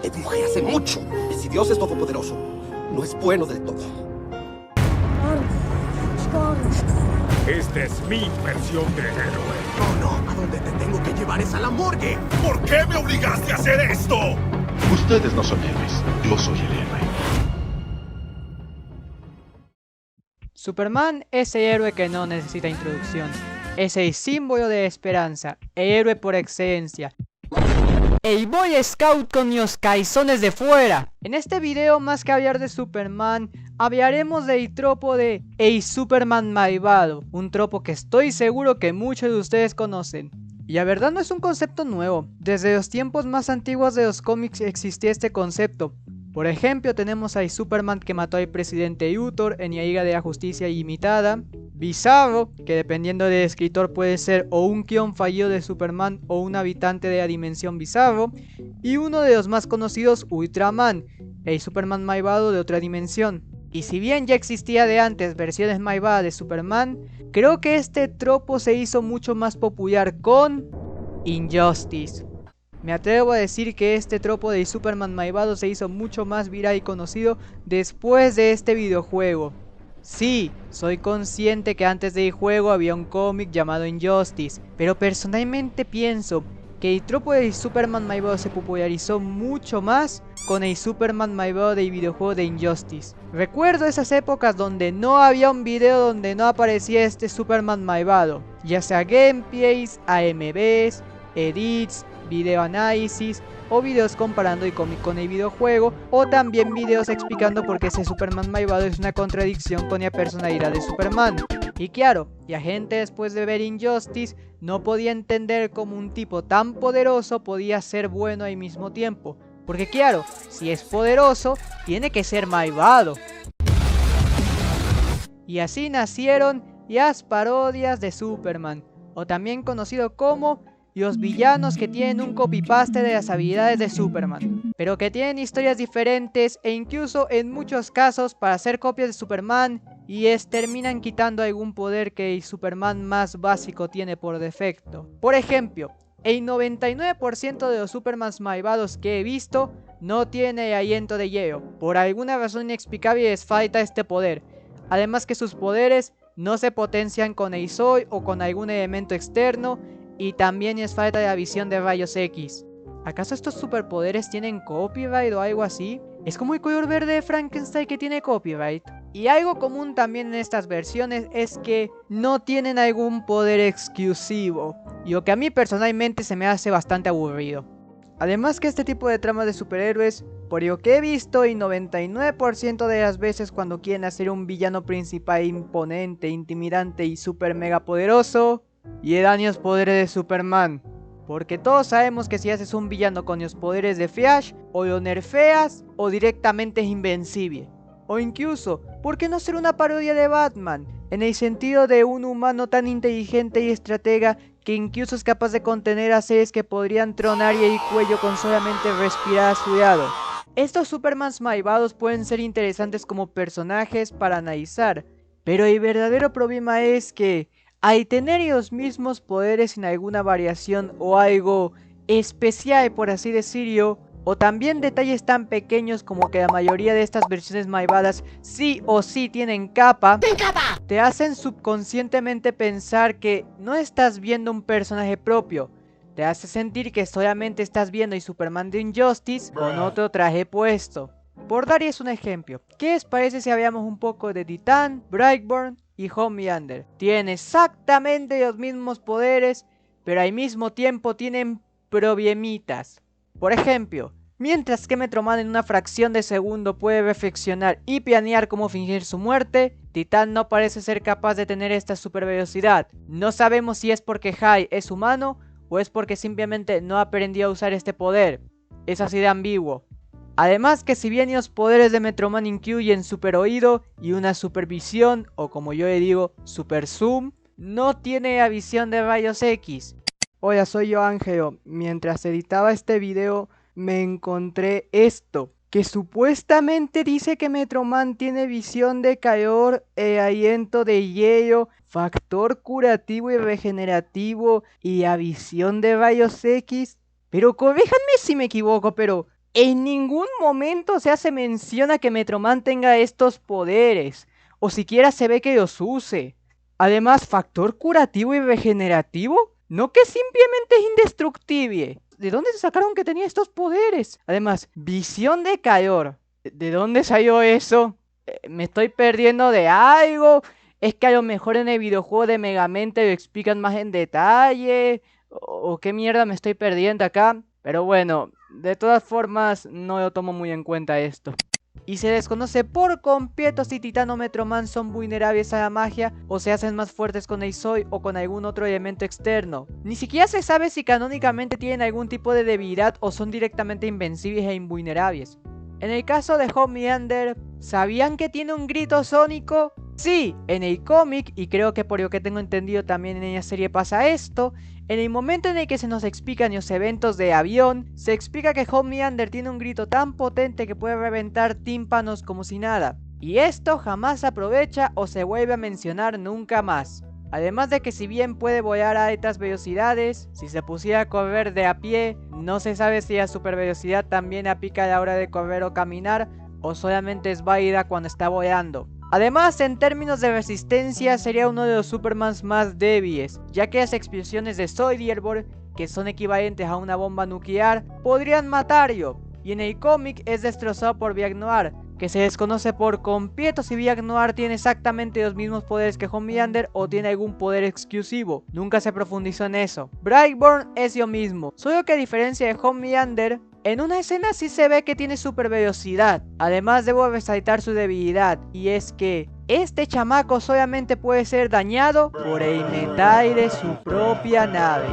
Deduje hace mucho que si Dios es todopoderoso, no es bueno del todo. Esta es mi versión de héroe. No, a donde te tengo que llevar es a la morgue. ¿Por qué me obligaste a hacer esto? Ustedes no son héroes, yo soy el héroe. Superman es el héroe que no necesita introducción. Es el símbolo de esperanza, el héroe por excelencia. ¡El Boy Scout con los calzones de fuera! En este video, más que hablar de Superman, hablaremos del tropo de el Superman malvado. Un tropo que estoy seguro que muchos de ustedes conocen. Y la verdad no es un concepto nuevo. Desde los tiempos más antiguos de los cómics existía este concepto. Por ejemplo, tenemos al Superman que mató al presidente Luthor en la Liga de la Justicia Ilimitada. Bizarro, que dependiendo del escritor puede ser o un guión fallido de Superman o un habitante de la dimensión Bizarro. Y uno de los más conocidos, Ultraman, el Superman malvado de otra dimensión. Y si bien ya existía de antes versiones malvadas de Superman, creo que este tropo se hizo mucho más popular con Injustice. Me atrevo a decir que este tropo de Superman malvado se hizo mucho más viral y conocido después de este videojuego. Sí, soy consciente que antes del juego había un cómic llamado Injustice, pero personalmente pienso que el tropo de Superman malvado se popularizó mucho más con el Superman malvado del videojuego de Injustice. Recuerdo esas épocas donde no había un video donde no aparecía este Superman malvado, ya sea gameplays, AMVs, edits, video análisis o videos comparando el cómic con el videojuego, o también videos explicando por qué ese Superman malvado es una contradicción con la personalidad de Superman. Y claro, la gente después de ver Injustice no podía entender cómo un tipo tan poderoso podía ser bueno al mismo tiempo, porque claro, si es poderoso, tiene que ser malvado. Y así nacieron las parodias de Superman, o también conocido como los villanos que tienen un copy-paste de las habilidades de Superman, pero que tienen historias diferentes e incluso en muchos casos para hacer copias de Superman y terminan quitando algún poder que el Superman más básico tiene por defecto. Por ejemplo, el 99% de los Supermans malvados que he visto no tiene aliento de hielo. Por alguna razón inexplicable les falta este poder. Además que sus poderes no se potencian con el sol o con algún elemento externo, y también les falta la visión de rayos X. ¿Acaso estos superpoderes tienen copyright o algo así? Es como el color verde de Frankenstein que tiene copyright. Y algo común también en estas versiones es que no tienen algún poder exclusivo, y lo que a mí personalmente se me hace bastante aburrido. Además que este tipo de tramas de superhéroes, por lo que he visto, y 99% de las veces cuando quieren hacer un villano principal imponente, intimidante y super mega poderoso, y le dan los poderes de Superman. Porque todos sabemos que si haces un villano con los poderes de Flash, o lo nerfeas o directamente es invencible. O incluso, ¿por qué no hacer una parodia de Batman? En el sentido de un humano tan inteligente y estratega que incluso es capaz de contener a seres que podrían tronar y el cuello con solamente respirar a su lado. Estos Supermans malvados pueden ser interesantes como personajes para analizar, pero el verdadero problema es que al tener los mismos poderes sin alguna variación o algo especial, por así decirlo, o también detalles tan pequeños como que la mayoría de estas versiones malvadas sí o sí tienen capa, te hacen subconscientemente pensar que no estás viendo un personaje propio. Te hace sentir que solamente estás viendo el Superman de Injustice con otro traje puesto. Por darles un ejemplo, ¿qué les parece si hablamos un poco de Titán, Brightburn y Homelander? Tienen exactamente los mismos poderes, pero al mismo tiempo tienen problemitas. Por ejemplo, mientras que Metro Man en una fracción de segundo puede reflexionar y planear cómo fingir su muerte, Titán no parece ser capaz de tener esta super velocidad. No sabemos si es porque Hai es humano o es porque simplemente no aprendió a usar este poder. Es así de ambiguo. Además que si bien los poderes de Metro Man incluyen super oído y una supervisión, o como yo le digo, super zoom, no tiene la visión de rayos X. Hola, soy yo Ángelo. Mientras editaba este video me encontré esto, que supuestamente dice que Metro Man tiene visión de calor, aliento de hielo, factor curativo y regenerativo y la visión de rayos X. Pero corríjanme si me equivoco, pero En ningún momento se hace mención a que Metroman tenga estos poderes, o siquiera se ve que los use. Además, factor curativo y regenerativo, no que simplemente es indestructible. ¿De dónde se sacaron que tenía estos poderes? Además, visión de calor. ¿De dónde salió eso? ¿Me estoy perdiendo de algo? ¿Es que a lo mejor en el videojuego de Megamente lo explican más en detalle? ¿O qué mierda me estoy perdiendo acá? Pero bueno, de todas formas no lo tomo muy en cuenta esto. Y se desconoce por completo si Titán o Metroman son vulnerables a la magia o se hacen más fuertes con Eizoi o con algún otro elemento externo. Ni siquiera se sabe si canónicamente tienen algún tipo de debilidad o son directamente invencibles e invulnerables. En el caso de Homelander, ¿sabían que tiene un grito sónico? Sí, en el cómic, y creo que por lo que tengo entendido también en la serie pasa esto, en el momento en el que se nos explican los eventos de avión, se explica que Homelander tiene un grito tan potente que puede reventar tímpanos como si nada. Y esto jamás se aprovecha o se vuelve a mencionar nunca más. Además de que si bien puede volar a altas velocidades, si se pusiera a correr de a pie, no se sabe si la supervelocidad también aplica a la hora de correr o caminar, o solamente es válida cuando está volando. Además, en términos de resistencia, sería uno de los Supermans más débiles, ya que las explosiones de Zoidberg, que son equivalentes a una bomba nuclear, podrían matarlo. Y en el cómic es destrozado por Black Noir, que se desconoce por completo si Black Noir tiene exactamente los mismos poderes que Homelander o tiene algún poder exclusivo. Nunca se profundizó en eso. Brightburn es lo mismo, solo que a diferencia de Homelander, en una escena sí se ve que tiene super velocidad. Además debo resaltar su debilidad, y es que este chamaco solamente puede ser dañado por el metal de su propia nave.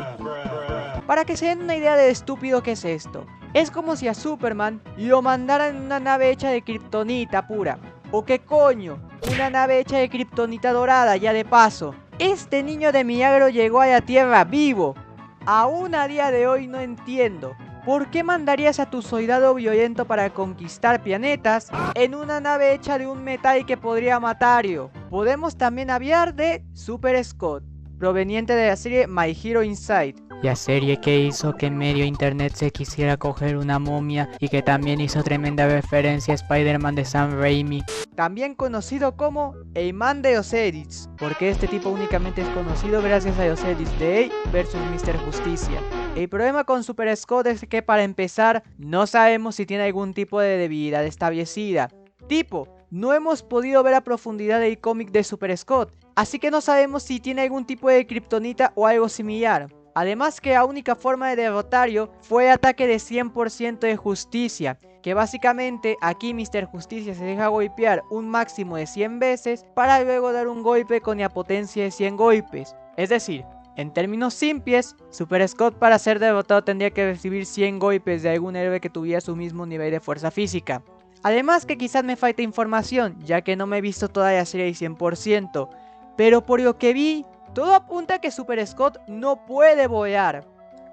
Para que se den una idea de estúpido que es esto, es como si a Superman lo mandaran en una nave hecha de kriptonita pura. ¿O qué coño? Una nave hecha de kriptonita dorada, ya de paso. Este niño de milagro llegó a la Tierra vivo. Aún a día de hoy no entiendo. ¿Por qué mandarías a tu soldado violento para conquistar planetas en una nave hecha de un metal que podría matarlo? Podemos también hablar de Super Scott, proveniente de la serie My Hero Inside. La serie que hizo que medio internet se quisiera coger una momia y que también hizo tremenda referencia a Spider-Man de Sam Raimi. También conocido como el man de los edits, porque este tipo únicamente es conocido gracias a los edits de A versus Mr. Justicia. El problema con Super Scott es que para empezar no sabemos si tiene algún tipo de debilidad establecida. No hemos podido ver a profundidad el cómic de Super Scott, así que no sabemos si tiene algún tipo de kriptonita o algo similar. Además que la única forma de derrotarlo fue el ataque de 100% de justicia, que básicamente aquí Mr. Justicia se deja golpear un máximo de 100 veces para luego dar un golpe con la potencia de 100 golpes. Es decir, en términos simples, Super Scott para ser derrotado tendría que recibir 100 golpes de algún héroe que tuviera su mismo nivel de fuerza física. Además que quizás me falta información, ya que no me he visto toda la serie al 100%, pero por lo que vi, todo apunta a que Super Scott no puede volar.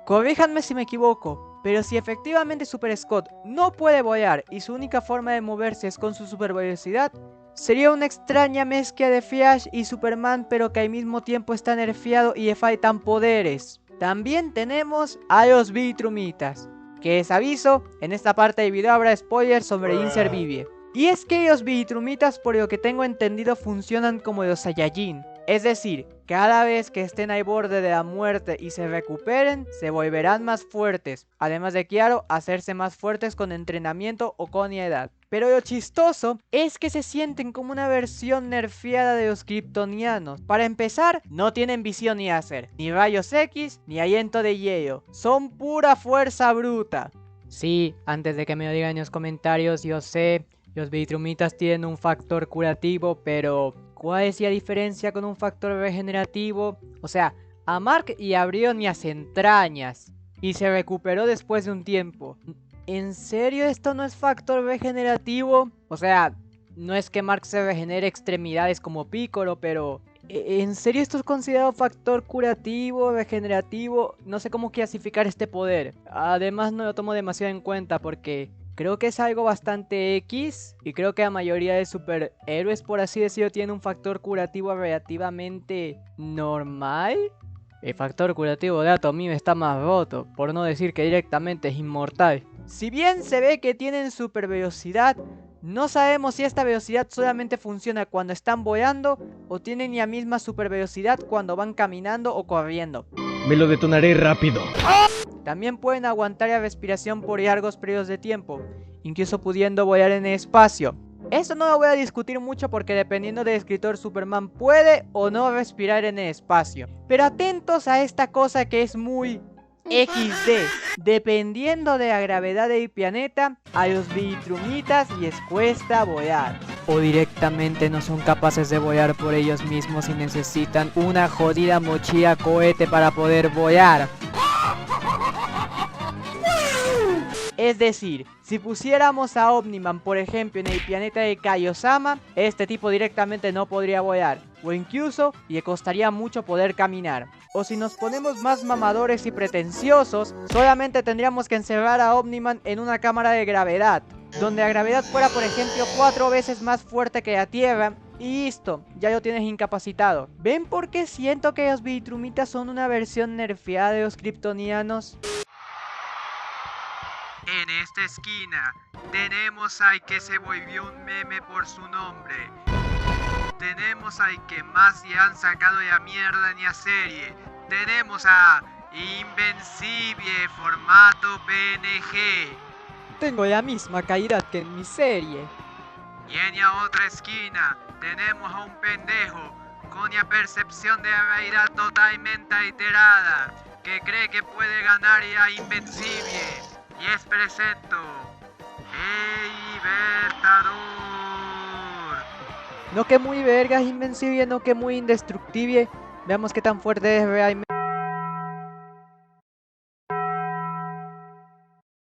Corríjanme si me equivoco, pero si efectivamente Super Scott no puede volar y su única forma de moverse es con su super velocidad, sería una extraña mezcla de Flash y Superman, pero que al mismo tiempo está nerfeado y le faltan poderes. También tenemos a los Viltrumitas, que les aviso, en esta parte del video habrá spoilers sobre Inservivie. Y es que los Viltrumitas, por lo que tengo entendido, funcionan como los Saiyajin. Es decir, cada vez que estén al borde de la muerte y se recuperen, se volverán más fuertes. Además de, claro, hacerse más fuertes con entrenamiento o con la edad. Pero lo chistoso es que se sienten como una versión nerfeada de los kryptonianos. Para empezar, no tienen visión ni láser, ni rayos X, ni aliento de hielo. Son pura fuerza bruta. Sí, antes de que me lo digan en los comentarios, yo sé, los Viltrumitas tienen un factor curativo, pero ¿cuál es la diferencia con un factor regenerativo? O sea, a Mark y abrieron las entrañas y se recuperó después de un tiempo. ¿En serio esto no es factor regenerativo? O sea, no es que Mark se regenere extremidades como Piccolo, pero ¿en serio esto es considerado factor curativo, regenerativo? No sé cómo clasificar este poder. Además no lo tomo demasiado en cuenta porque creo que es algo bastante X y creo que la mayoría de superhéroes, por así decirlo, tienen un factor curativo relativamente normal. El factor curativo de Atomim está más roto, por no decir que directamente es inmortal. Si bien se ve que tienen super velocidad, no sabemos si esta velocidad solamente funciona cuando están volando o tienen la misma super velocidad cuando van caminando o corriendo. Me lo detonaré rápido. También pueden aguantar la respiración por largos periodos de tiempo, incluso pudiendo volar en el espacio. Esto no lo voy a discutir mucho porque dependiendo del escritor, Superman puede o no respirar en el espacio. Pero atentos a esta cosa que es muy XD. Dependiendo de la gravedad del planeta, a los Viltrumitas les cuesta volar. O directamente no son capaces de volar por ellos mismos y necesitan una jodida mochila cohete para poder volar. Es decir, si pusiéramos a Omniman, por ejemplo, en el planeta de Kaiosama, este tipo directamente no podría volar, o incluso le costaría mucho poder caminar. O si nos ponemos más mamadores y pretenciosos, solamente tendríamos que encerrar a Omniman en una cámara de gravedad, donde la gravedad fuera, por ejemplo, 4 veces más fuerte que la Tierra, y listo, ya lo tienes incapacitado. ¿Ven por qué siento que los Viltrumitas son una versión nerfeada de los kryptonianos? En esta esquina tenemos al que se volvió un meme por su nombre. Tenemos al que más le han sacado la mierda en la serie. Tenemos a Invencible formato PNG. Tengo la misma calidad que en mi serie. Y en la otra esquina tenemos a un pendejo con la percepción de la realidad totalmente alterada, que cree que puede ganar a Invencible. Y les presento el Libertador. No que muy vergas Invencible, no que muy indestructible. Veamos qué tan fuerte es realmente.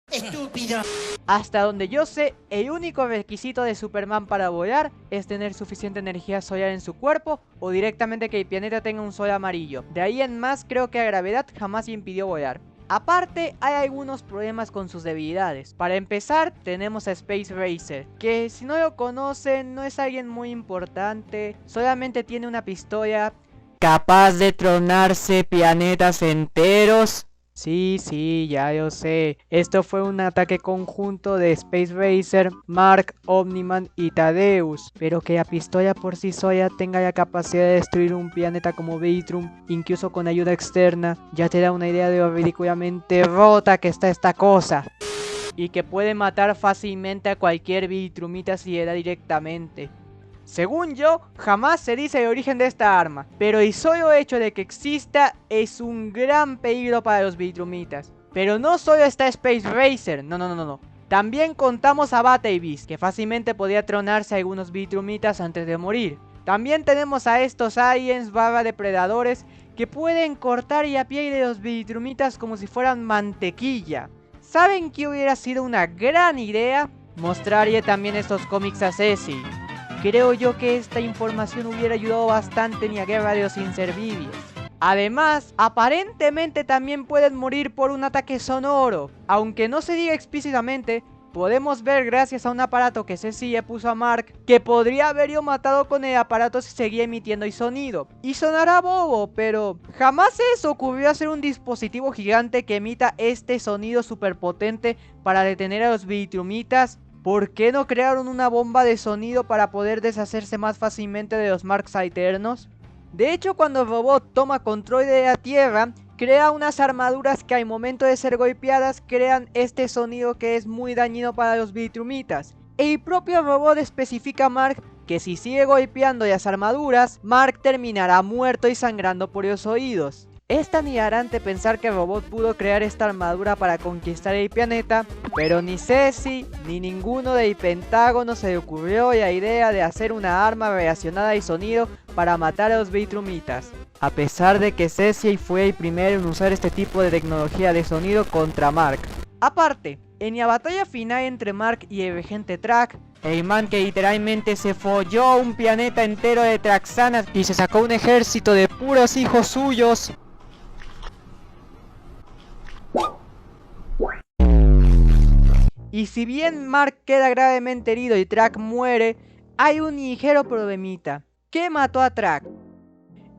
Estúpido. Hasta donde yo sé, el único requisito de Superman para volar es tener suficiente energía solar en su cuerpo o directamente que el planeta tenga un sol amarillo. De ahí en más creo que la gravedad jamás le impidió volar. Aparte, hay algunos problemas con sus debilidades. Para empezar, tenemos a Space Racer, que si no lo conocen, no es alguien muy importante. Solamente tiene una pistola capaz de tronarse planetas enteros. Sí, ya yo sé. Esto fue un ataque conjunto de Space Racer, Mark, Omniman y Thaddeus. Pero que la pistola por sí sola tenga la capacidad de destruir un planeta como Viltrum, incluso con ayuda externa, ya te da una idea de lo ridículamente rota que está esta cosa. Y que puede matar fácilmente a cualquier Viltrumita si le da directamente. Según yo, jamás se dice el origen de esta arma, pero el solo hecho de que exista es un gran peligro para los Viltrumitas. Pero no solo está Space Racer, no. También contamos a Battlebeast, que fácilmente podía tronarse a algunos Viltrumitas antes de morir. También tenemos a estos aliens depredadores que pueden cortar la piel de los Viltrumitas como si fueran mantequilla. ¿Saben qué hubiera sido una gran idea? Mostrarle también estos cómics a Ceci. Creo yo que esta información hubiera ayudado bastante en la guerra de los inservibles. Además, aparentemente también pueden morir por un ataque sonoro. Aunque no se diga explícitamente, podemos ver gracias a un aparato que Ceci le puso a Mark que podría haberlo matado con el aparato si seguía emitiendo el sonido. Y sonará bobo, pero jamás se les ocurrió hacer un dispositivo gigante que emita este sonido superpotente para detener a los Viltrumitas. ¿Por qué no crearon una bomba de sonido para poder deshacerse más fácilmente de los Marks alternos? De hecho, cuando el robot toma control de la Tierra, crea unas armaduras que al momento de ser golpeadas crean este sonido que es muy dañino para los Viltrumitas. El propio robot especifica a Mark que si sigue golpeando las armaduras, Mark terminará muerto y sangrando por los oídos. Es tan hilarante pensar que el robot pudo crear esta armadura para conquistar el planeta, pero ni Ceci ni ninguno del Pentágono se le ocurrió la idea de hacer una arma relacionada al sonido para matar a los Viltrumitas. A pesar de que Ceci fue el primero en usar este tipo de tecnología de sonido contra Mark. Aparte, en la batalla final entre Mark y el regente Track, el man que literalmente se folló un planeta entero de Traxanas y se sacó un ejército de puros hijos suyos. Y si bien Mark queda gravemente herido y Track muere, hay un ligero problemita. ¿Qué mató a Track?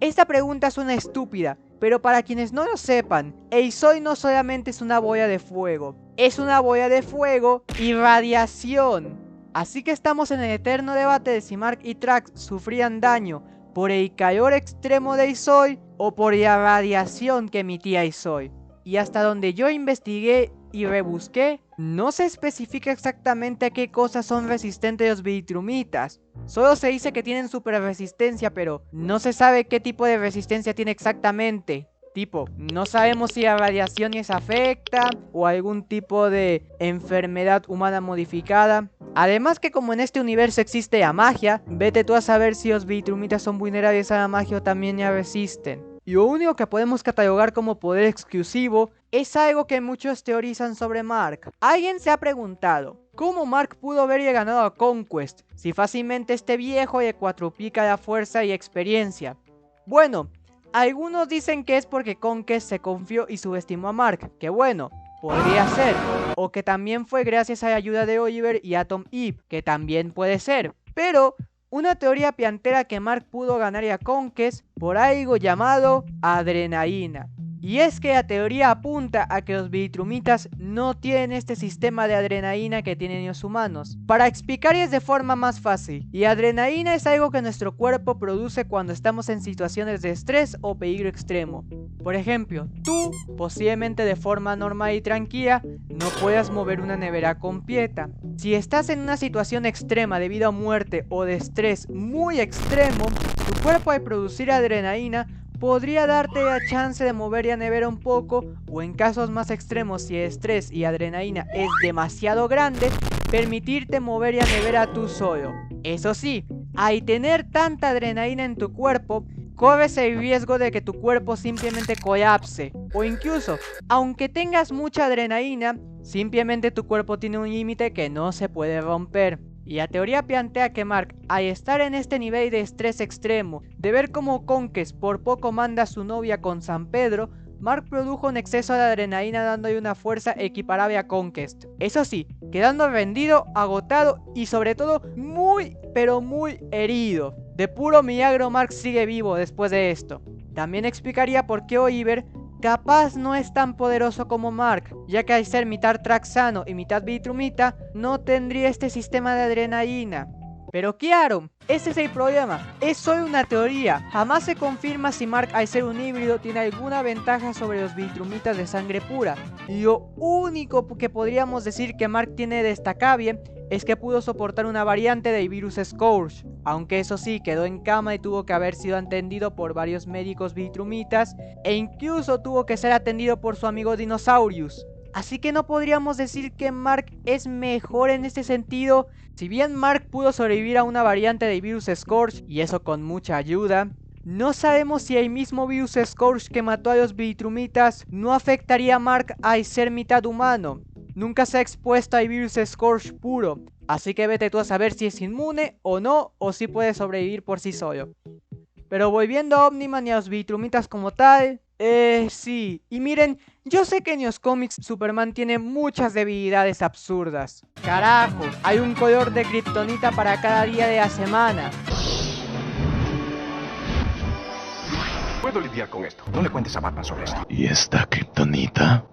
Esta pregunta suena estúpida, pero para quienes no lo sepan, Eisoi no solamente es una boya de fuego, es una boya de fuego y radiación. Así que estamos en el eterno debate de si Mark y Trunks sufrían daño por el calor extremo de Eisoi o por la radiación que emitía Eisoi. Y hasta donde yo investigué y rebusqué, no se especifica exactamente a qué cosas son resistentes los Viltrumitas. Solo se dice que tienen super resistencia, pero no se sabe qué tipo de resistencia tiene exactamente. Tipo, no sabemos si la radiación les afecta o algún tipo de enfermedad humana modificada. Además que como en este universo existe la magia, vete tú a saber si los Viltrumitas son vulnerables a la magia o también la resisten. Y lo único que podemos catalogar como poder exclusivo es algo que muchos teorizan sobre Mark. Alguien se ha preguntado, ¿cómo Mark pudo haberle ganado a Conquest si fácilmente este viejo le cuatruplica la fuerza y experiencia? Bueno, algunos dicen que es porque Conquest se confió y subestimó a Mark, que bueno, podría ser. O que también fue gracias a la ayuda de Oliver y Atom Eve, que también puede ser. Pero una teoría plantea que Mark pudo ganar a Conquest por algo llamado adrenalina. Y es que la teoría apunta a que los Viltrumitas no tienen este sistema de adrenalina que tienen los humanos. Para explicarles de forma más fácil, y adrenalina es algo que nuestro cuerpo produce cuando estamos en situaciones de estrés o peligro extremo. Por ejemplo, tú, posiblemente de forma normal y tranquila, no puedas mover una nevera completa. Si estás en una situación extrema debido a muerte o de estrés muy extremo, tu cuerpo al producir adrenalina podría darte la chance de mover la nevera un poco, o en casos más extremos, si el estrés y adrenalina es demasiado grande, permitirte mover la nevera tú solo. Eso sí, al tener tanta adrenalina en tu cuerpo, corres el riesgo de que tu cuerpo simplemente colapse, o incluso, aunque tengas mucha adrenalina, simplemente tu cuerpo tiene un límite que no se puede romper. Y la teoría plantea que Mark, al estar en este nivel de estrés extremo, de ver cómo Conquest por poco manda a su novia con San Pedro, Mark produjo un exceso de adrenalina dándole una fuerza equiparable a Conquest. Eso sí, quedando rendido, agotado y sobre todo muy pero muy herido. De puro milagro Mark sigue vivo después de esto. También explicaría por qué Oliver capaz no es tan poderoso como Mark, ya que al ser mitad Traxano y mitad Viltrumita, no tendría este sistema de adrenalina. Pero claro, ese es el problema, es solo una teoría, jamás se confirma si Mark al ser un híbrido tiene alguna ventaja sobre los Viltrumitas de sangre pura. Y lo único que podríamos decir que Mark tiene destacable es que pudo soportar una variante del virus Scourge, aunque eso sí, quedó en cama y tuvo que haber sido atendido por varios médicos Viltrumitas, e incluso tuvo que ser atendido por su amigo Dinosaurius. Así que no podríamos decir que Mark es mejor en este sentido. Si bien Mark pudo sobrevivir a una variante del virus Scourge, y eso con mucha ayuda, no sabemos si el mismo virus Scourge que mató a los Viltrumitas no afectaría a Mark al ser mitad humano. Nunca se ha expuesto al virus Scourge puro, así que vete tú a saber si es inmune o no, o si puede sobrevivir por sí solo. Pero volviendo a Omniman y a los Viltrumitas como tal, sí. Y miren, yo sé que en los cómics Superman tiene muchas debilidades absurdas. Carajo, hay un color de kriptonita para cada día de la semana. Puedo lidiar con esto. No le cuentes a Batman sobre esto. ¿Y esta kriptonita?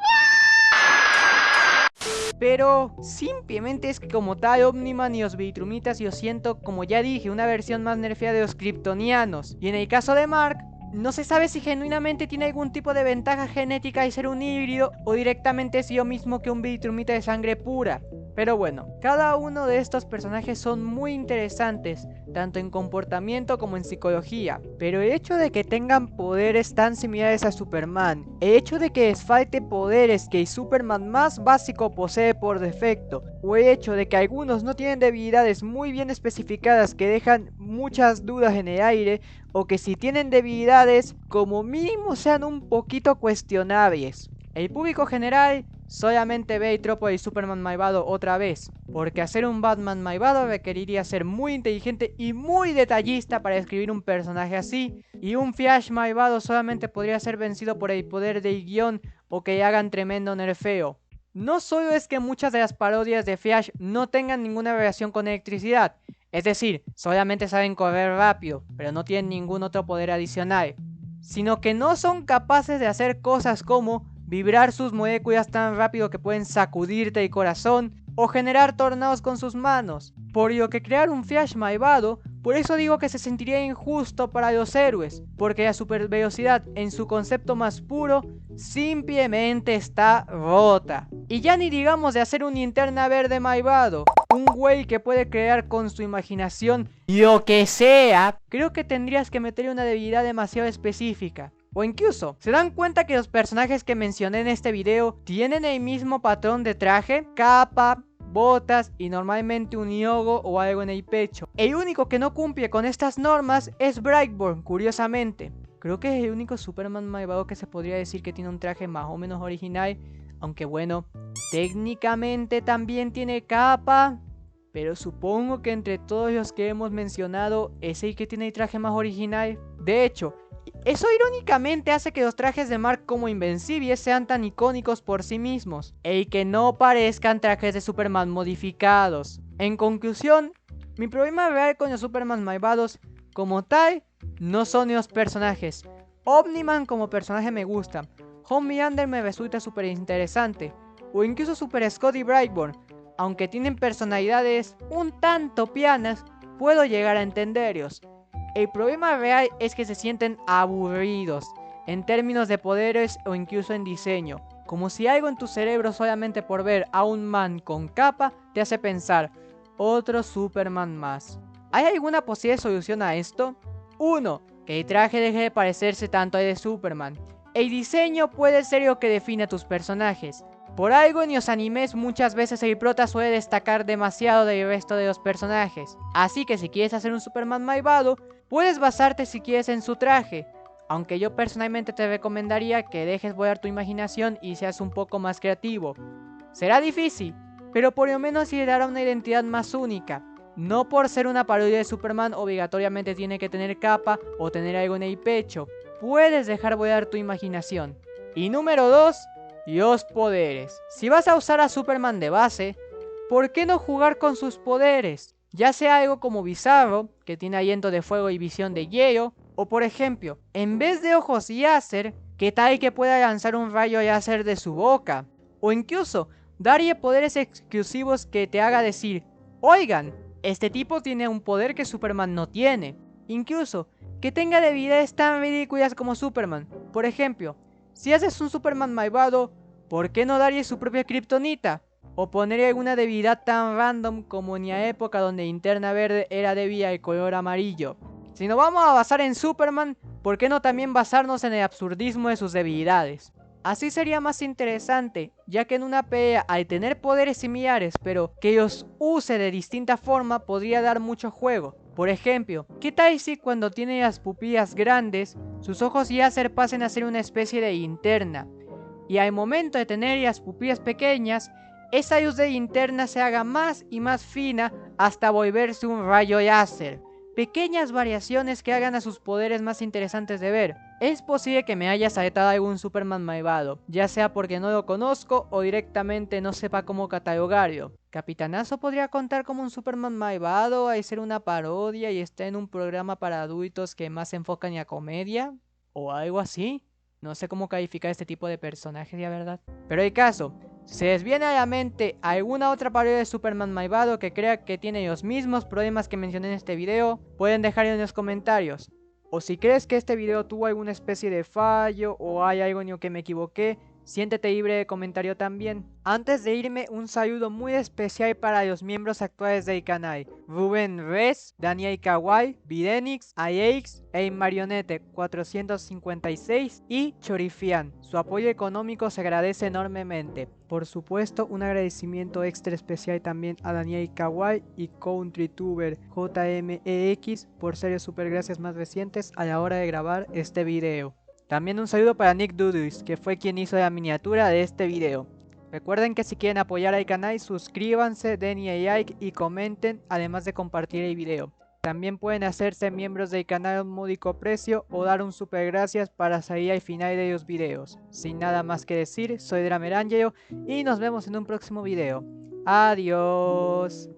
Pero simplemente es que como tal Omniman y los Viltrumitas yo siento, como ya dije, una versión más nerfeada de los kryptonianos. Y en el caso de Mark, no se sabe si genuinamente tiene algún tipo de ventaja genética de ser un híbrido o directamente es lo mismo que un Viltrumita de sangre pura. Pero bueno, cada uno de estos personajes son muy interesantes, tanto en comportamiento como en psicología. Pero el hecho de que tengan poderes tan similares a Superman, el hecho de que les falte poderes que el Superman más básico posee por defecto, o el hecho de que algunos no tienen debilidades muy bien especificadas que dejan muchas dudas en el aire, o que si tienen debilidades, como mínimo sean un poquito cuestionables. El público general solamente ve el tropo del Superman malvado otra vez, porque hacer un Batman malvado requeriría ser muy inteligente y muy detallista para escribir un personaje así, y un Flash malvado solamente podría ser vencido por el poder del guión o que le hagan tremendo nerfeo. No solo es que muchas de las parodias de Flash no tengan ninguna relación con electricidad, es decir, solamente saben correr rápido, pero no tienen ningún otro poder adicional. sino que no son capaces de hacer cosas como vibrar sus moléculas tan rápido que pueden sacudirte el corazón o generar tornados con sus manos. Por lo que crear un Flash malvado, por eso digo que se sentiría injusto para los héroes, porque la supervelocidad en su concepto más puro simplemente está rota. Y ya ni digamos de hacer un Linterna Verde malvado, un güey que puede crear con su imaginación lo que sea. Creo que tendrías que meterle una debilidad demasiado específica. O incluso, ¿se dan cuenta que los personajes que mencioné en este video tienen el mismo patrón de traje? Capa, botas y normalmente un logo o algo en el pecho. El único que no cumple con estas normas es Brightburn, curiosamente. Creo que es el único Superman malvado que se podría decir que tiene un traje más o menos original. Aunque bueno, técnicamente también tiene capa. Pero supongo que entre todos los que hemos mencionado es el que tiene el traje más original. De hecho, eso irónicamente hace que los trajes de Mark como Invencible sean tan icónicos por sí mismos, y que no parezcan trajes de Superman modificados. En conclusión, mi problema real con los Superman malvados como tal no son los personajes. Omniman como personaje me gusta, Homelander me resulta súper interesante, o incluso Super Scott y Brightburn, aunque tienen personalidades un tanto pianas, puedo llegar a entenderlos. El problema real es que se sienten aburridos, en términos de poderes o incluso en diseño. Como si algo en tu cerebro solamente por ver a un man con capa te hace pensar, otro Superman más. ¿Hay alguna posible solución a esto? 1. Que el traje deje de parecerse tanto al de Superman. El diseño puede ser lo que define a tus personajes. Por algo en los animes muchas veces el prota suele destacar demasiado del resto de los personajes. Así que si quieres hacer un Superman malvado, puedes basarte si quieres en su traje. Aunque yo personalmente te recomendaría que dejes volar tu imaginación y seas un poco más creativo. Será difícil, pero por lo menos le dará una identidad más única. No por ser una parodia de Superman obligatoriamente tiene que tener capa o tener algo en el pecho. Puedes dejar volar tu imaginación. Y número 2, los poderes. Si vas a usar a Superman de base, ¿por qué no jugar con sus poderes? Ya sea algo como Bizarro, que tiene aliento de fuego y visión de hielo, o por ejemplo, en vez de ojos láser, ¿qué tal que pueda lanzar un rayo láser de su boca? O incluso, darle poderes exclusivos que te haga decir, oigan, este tipo tiene un poder que Superman no tiene. Incluso, que tenga debilidades tan ridículas como Superman. Por ejemplo, si haces un Superman malvado, ¿por qué no darle su propia kriptonita? O ponerle alguna debilidad tan random como en la época donde Linterna Verde era débil al color amarillo. Si nos vamos a basar en Superman, ¿por qué no también basarnos en el absurdismo de sus debilidades? Así sería más interesante, ya que en una pelea al tener poderes similares pero que los use de distinta forma podría dar mucho juego. Por ejemplo, ¿qué tal si cuando tiene las pupilas grandes, sus ojos láser pasen a ser una especie de linterna? Y al momento de tener las pupilas pequeñas, esa luz de linterna se haga más y más fina hasta volverse un rayo láser. Pequeñas variaciones que hagan a sus poderes más interesantes de ver. Es posible que me haya saltado algún Superman malvado, ya sea porque no lo conozco o directamente no sepa cómo catalogarlo. ¿Capitanazo podría contar como un Superman malvado al ser una parodia y está en un programa para adultos que más se enfocan en la comedia? ¿O algo así? No sé cómo calificar este tipo de personajes, la verdad. Pero el caso, si se les viene a la mente alguna otra parodia de Superman malvado que crea que tiene los mismos problemas que mencioné en este video, pueden dejarlo en los comentarios. O si crees que este video tuvo alguna especie de fallo o hay algo en lo que me equivoqué, siéntete libre de comentario también. Antes de irme, un saludo muy especial para los miembros actuales del canal: Rubén Res, Daniel Kawai, Videnix, Aix, Marionette 456 y Chorifian. Su apoyo económico se agradece enormemente. Por supuesto, un agradecimiento extra especial también a Daniel Kawai y CountryTuber JMEX por ser los super gracias más recientes a la hora de grabar este video. También un saludo para Nick Doodles, que fue quien hizo la miniatura de este video. Recuerden que si quieren apoyar al canal, suscríbanse, denle like y comenten, además de compartir el video. También pueden hacerse miembros del canal a un módico precio o dar un super gracias para salir al final de los videos. Sin nada más que decir, soy Dramerangelo y nos vemos en un próximo video. Adiós.